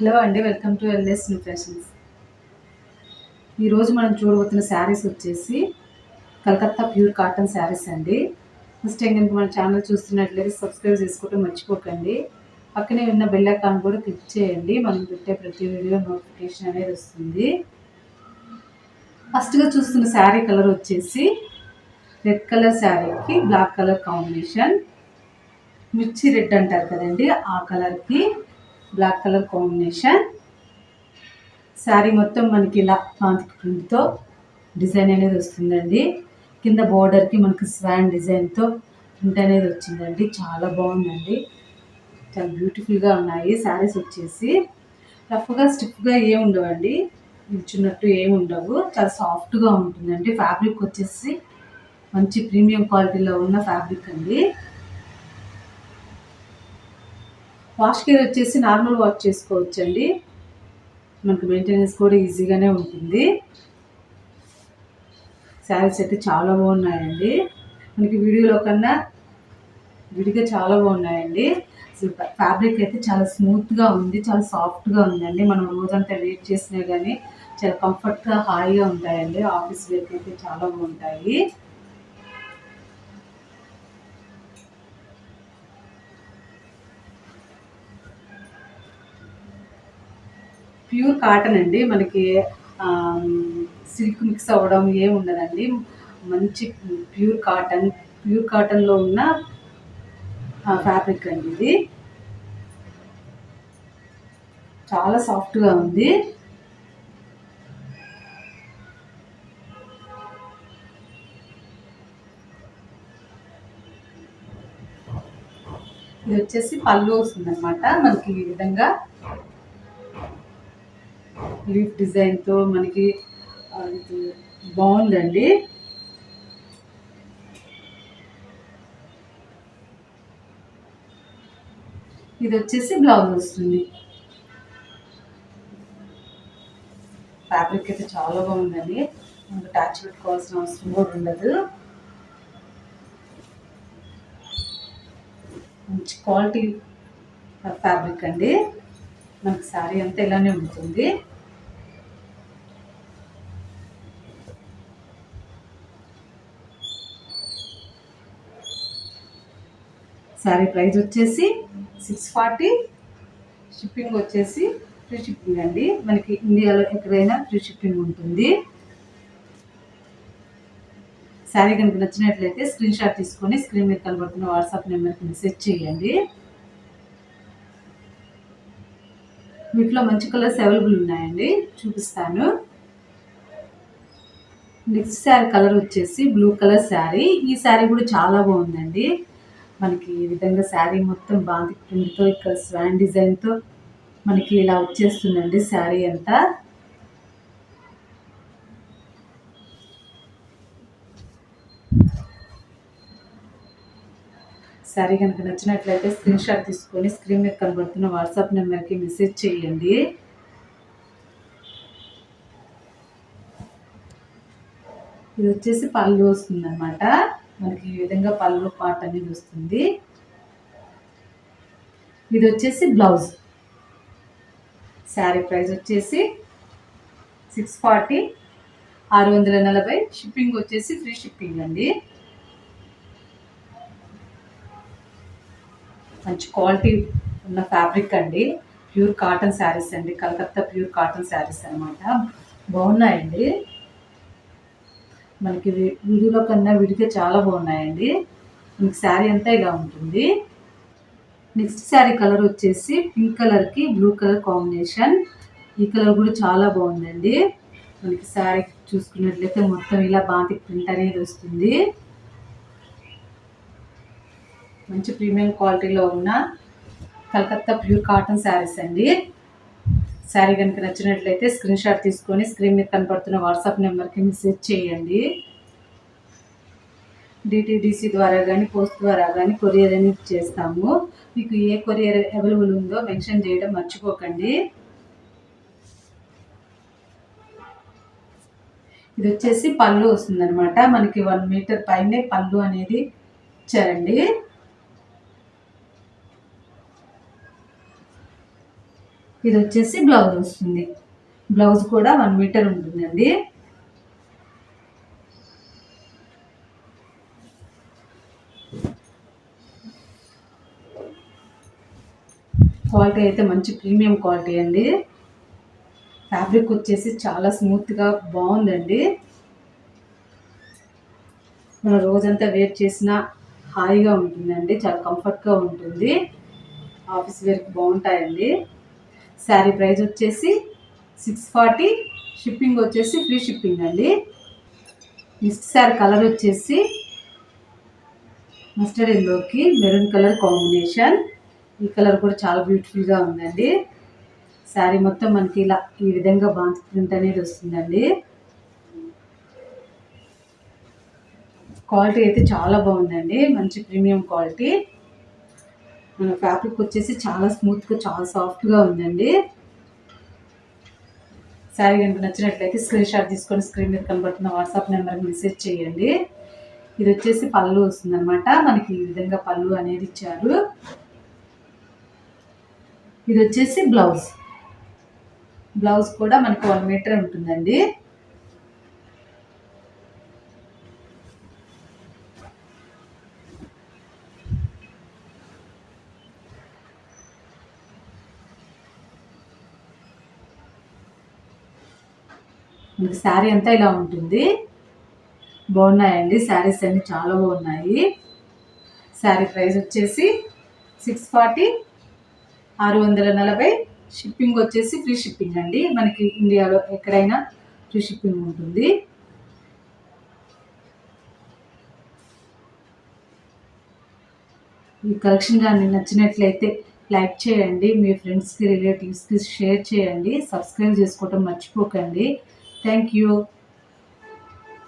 Hello అండి, welcome to LS new fashions. ఈరోజు మనం చూడబోతున్న శారీస్ వచ్చేసి కలకత్తా ప్యూర్ కాటన్ శారీస్ అండి. ఫస్ట్ టైం కనుక మన ఛానల్ చూస్తున్నట్లయితే సబ్స్క్రైబ్ చేసుకోవడం మర్చిపోకండి. పక్కనే ఉన్న బెల్ ఐకాన్ కూడా క్లిక్ చేయండి. మనం పెట్టే ప్రతి వీడియో నోటిఫికేషన్ అనేది వస్తుంది. ఫస్ట్గా చూస్తున్న శారీ కలర్ వచ్చేసి రెడ్ కలర్ శారీకి బ్లాక్ కలర్ కాంబినేషన్, మిర్చి రెడ్ అంటారు కదండి, ఆ కలర్కి బ్లాక్ కలర్ కాంబినేషన్. శారీ మొత్తం మనకి ఇలా కాంతికి ప్రింట్తో డిజైన్ అనేది వస్తుందండి. కింద బోర్డర్కి మనకి స్వాన్ డిజైన్తో ప్రింట్ అనేది వచ్చిందండి. చాలా బాగుందండి, చాలా బ్యూటిఫుల్గా ఉన్నాయి. శారీస్ వచ్చేసి రఫ్గా స్టిఫ్గా ఏమి ఉండవండి, నిల్చున్నట్టు ఏమి ఉండవు, చాలా సాఫ్ట్గా ఉంటుందండి. ఫ్యాబ్రిక్ వచ్చేసి మంచి ప్రీమియం క్వాలిటీలో ఉన్న ఫ్యాబ్రిక్ అండి. వాష్ కేర్ వచ్చేసి నార్మల్ వాష్ చేసుకోవచ్చండి, మనకు మెయింటెనెన్స్ కూడా ఈజీగానే ఉంటుంది. శారీస్ అయితే చాలా బాగున్నాయండి, మనకి వీడియోలో కన్నా విడిగా చాలా బాగున్నాయండి. ఫ్యాబ్రిక్ అయితే చాలా స్మూత్గా ఉంది, చాలా సాఫ్ట్గా ఉందండి. మనం రోజంతా వెయిట్ చేసినా కానీ చాలా కంఫర్ట్గా హాయిగా ఉంటాయండి. ఆఫీస్ వేర్కి అయితే చాలా బాగుంటాయి. ప్యూర్ కాటన్ అండి, మనకి సిల్క్ మిక్స్ అవ్వడం ఏమి ఉండదండి. మంచి ప్యూర్ కాటన్లో ఉన్న ఫ్యాబ్రిక్ అండి. ఇది చాలా సాఫ్ట్గా ఉంది. ఇది వచ్చేసి పళ్ళు వస్తుంది అనమాట. మనకి ఈ విధంగా లీఫ్ డిజైన్తో మనకి బాగుందండి. ఇది వచ్చేసి బ్లౌజ్ వస్తుంది. ఫ్యాబ్రిక్ అయితే చాలా బాగుందండి, మనకు టచ్ పెట్టుకోవాల్సిన అవసరం కూడా ఉండదు. మంచి క్వాలిటీ ఫ్యాబ్రిక్ అండి. మనకి శారీ అంతా ఇలానే ఉంటుంది. శారీ ప్రైస్ వచ్చేసి 640, షిప్పింగ్ వచ్చేసి ఫ్రీ షిప్పింగ్ అండి. మనకి ఇండియాలో ఎక్కడైనా ఫ్రీ షిప్పింగ్ ఉంటుంది. శారీ కనుక నచ్చినట్లయితే స్క్రీన్ షాట్ తీసుకొని స్క్రీన్ మీద కనబడుతున్న వాట్సాప్ నెంబర్కి మెసేజ్ చేయండి. వీటిలో మంచి కలర్స్ అవైలబుల్ ఉన్నాయండి, చూపిస్తాను. నెక్స్ట్ శారీ కలర్ వచ్చేసి బ్లూ కలర్ శారీ. ఈ శారీ కూడా చాలా బాగుందండి. మనకి ఈ విధంగా శారీ మొత్తం బాంతి ప్రింట్తో ఇక్కడ స్వాన్ డిజైన్తో మనకి ఇలా వచ్చేస్తుందండి శారీ అంతా. శారీ కనుక నచ్చినట్లయితే స్క్రీన్ షాట్ తీసుకొని స్క్రీన్ మీద కనబడుతున్న వాట్సాప్ నెంబర్కి మెసేజ్ చేయండి. ఇది వచ్చేసి పళ్ళు వస్తుంది అనమాట. మనకి ఈ విధంగా పళ్ళు పార్ట్ అనేది వస్తుంది. ఇది వచ్చేసి బ్లౌజ్. శారీ ప్రైస్ వచ్చేసి 640, 640. షిప్పింగ్ వచ్చేసి ఫ్రీ షిప్పింగ్ అండి. మంచి క్వాలిటీ ఉన్న ఫ్యాబ్రిక్ అండి, ప్యూర్ కాటన్ శారీస్ అండి, కలకత్తా ప్యూర్ కాటన్ శారీస్ అనమాట. బాగున్నాయండి, మనకి వీడియోలో కన్నా విడిగా చాలా బాగున్నాయండి. మనకి శారీ అంతా ఇలా ఉంటుంది. నెక్స్ట్ శారీ కలర్ వచ్చేసి పింక్ కలర్కి బ్లూ కలర్ కాంబినేషన్. ఈ కలర్ కూడా చాలా బాగుందండి. మనకి శారీ చూసుకున్నట్లయితే మొత్తం ఇలా బాంతి ప్రింట్ అనేది వస్తుంది. మంచి ప్రీమియం క్వాలిటీలో ఉన్న కలకత్తా ప్యూర్ కాటన్ శారీస్ అండి. శారీ కనుక నచ్చినట్లయితే స్క్రీన్ షాట్ తీసుకొని స్క్రీన్ మీద కనపడుతున్న వాట్సాప్ నెంబర్కి మెసేజ్ చేయండి. డిటీడీసీ ద్వారా కానీ పోస్ట్ ద్వారా కానీ కొరియర్ అనేది చేస్తాము. మీకు ఏ కొరియర్ అవైలబుల్ ఉందో మెన్షన్ చేయడం మర్చిపోకండి. ఇది వచ్చేసి పళ్ళు వస్తుంది అనమాట. మనకి 1 మీటర్ పైనే పళ్ళు అనేది ఇచ్చారండి. ఇది వచ్చేసి బ్లౌజ్ వస్తుంది. బ్లౌజ్ కూడా 1 మీటర్ ఉంటుందండి. క్వాలిటీ అయితే మంచి ప్రీమియం క్వాలిటీ అండి. ఫ్యాబ్రిక్ వచ్చేసి చాలా స్మూత్గా బాగుందండి. మనం రోజంతా వేర్ చేసినా హాయిగా ఉంటుందండి, చాలా కంఫర్ట్గా ఉంటుంది. ఆఫీస్ వేర్కి బాగుంటాయండి. శారీ ప్రైస్ వచ్చేసి 640, షిప్పింగ్ వచ్చేసి ఫ్రీ షిప్పింగ్ అండి. నెక్స్ట్ శారీ కలర్ వచ్చేసి మస్టర్డ్ ఎల్లోకి మెరూన్ కలర్ కాంబినేషన్. ఈ కలర్ కూడా చాలా బ్యూటిఫుల్గా ఉందండి. శారీ మొత్తం మనకి ఇలా ఈ విధంగా బాంచ్ ప్రింట్ అనేది వస్తుందండి. క్వాలిటీ అయితే చాలా బాగుందండి, మంచి ప్రీమియం క్వాలిటీ. మన ఫ్యాబ్రిక్ వచ్చేసి చాలా స్మూత్గా చాలా సాఫ్ట్గా ఉందండి. శారీ కనుక నచ్చినట్లయితే స్క్రీన్ షాట్ తీసుకొని స్క్రీన్ మీద కనబడుతున్న వాట్సాప్ నెంబర్కి మెసేజ్ చేయండి. ఇది వచ్చేసి పళ్ళు వస్తుంది అనమాట. మనకి ఈ విధంగా పళ్ళు అనేది ఇచ్చారు. ఇది వచ్చేసి బ్లౌజ్. బ్లౌజ్ కూడా మనకి 1 మీటర్ ఉంటుందండి. మనకి శారీ అంతా ఇలా ఉంటుంది. బాగున్నాయండి, శారీస్ అన్ని చాలా బాగున్నాయి. శారీ ప్రైస్ వచ్చేసి 640, 640. షిప్పింగ్ వచ్చేసి ఫ్రీ షిప్పింగ్ అండి. మనకి ఇండియాలో ఎక్కడైనా ఫ్రీ షిప్పింగ్ ఉంటుంది. ఈ కలెక్షన్ కానీ నచ్చినట్లయితే లైక్ చేయండి, మీ ఫ్రెండ్స్కి రిలేటివ్స్కి షేర్ చేయండి, సబ్స్క్రైబ్ చేసుకోవటం మర్చిపోకండి. Thank you.